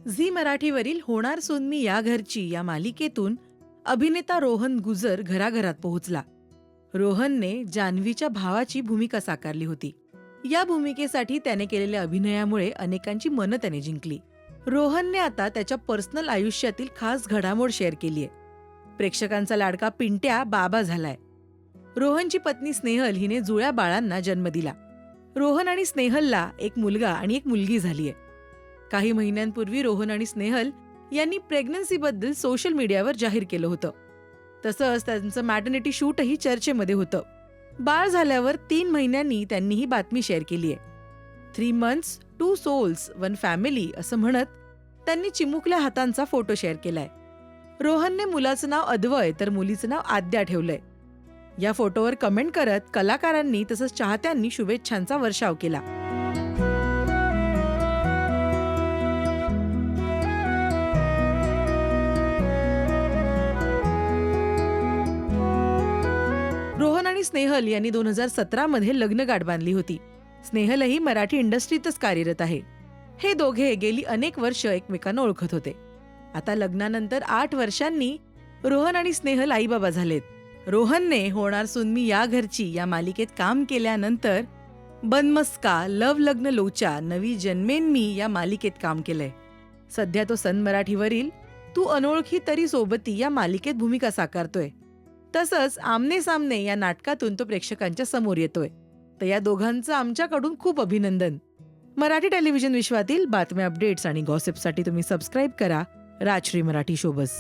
Zee मराठीवरील होणार सून मी या घरची या मालिकेतून अभिनेता रोहन गुजर घराघरात पोहोचला. रोहनने जान्हवीच्या भावाची भूमिका साकारली होती. या भूमिकेसाठी त्याने केलेल्या अभिनयामुळे अनेकांची मनं त्याने जिंकली. रोहनने आता त्याच्या पर्सनल आयुष्यातील खास घडामोड शेअर केलीय. प्रेक्षकांचा लाडका पिंट्या बाबा झालाय. रोहनची पत्नी स्नेहल हिने जुळ्या बाळांना जन्म दिला. रोहन आणि स्नेहलला एक मुलगा आणि एक मुलगी झालीय. काही महिन्यांपूर्वी रोहन आणि स्नेहल यांनी प्रेग्नन्सीबद्दल सोशल मीडियावर जाहीर केलं होतं. तसंच त्यांचं मॅटर्निटी शूटही चर्चेमध्ये होतं. बाळ झाल्यावर 3 महिन्यांनी त्यांनी ही बातमी शेअर केली आहे. 3 months, 2 souls, 1 family असं म्हणत त्यांनी चिमुकल्या हातांचा फोटो शेअर केलाय. रोहनने मुलाचं नाव अद्वय तर मुलीचं नाव आद्या ठेवलंय. या फोटोवर कमेंट करत कलाकारांनी तसंच चाहत्यांनी शुभेच्छांचा वर्षाव केला. रोहन आणि स्नेहल यांनी 2017 मध्ये लग्नगाठ बांधली होती. स्नेहलही मराठी इंडस्ट्रीतच कार्यरत आहे. हे दोघे गेली अनेक वर्ष एकमेकांना ओळखत होते. आता लग्नानंतर 8 वर्षांनी रोहन आणि स्नेहल आईबाबा झालेत. रोहनने होणार सून मी या घरची या मालिकेत काम केल्यानंतर बनमस्का, लव लग्न लोचा, नवी जन्मेन मी या मालिकेत काम केलंय. सध्या तो सन मराठीवरील तू अनोळखी तरी सोबती या मालिकेत भूमिका साकारतोय. तसंच आमने सामने या नाटकातून तो प्रेक्षकांच्या समोर येतोय. तर या दोघांचं आमच्याकडून खूप अभिनंदन. मराठी टेलिव्हिजन विश्वातील बातम्या, अपडेट्स आणि गॉसिपसाठी तुम्ही सबस्क्राईब करा राजश्री मराठी शोबस.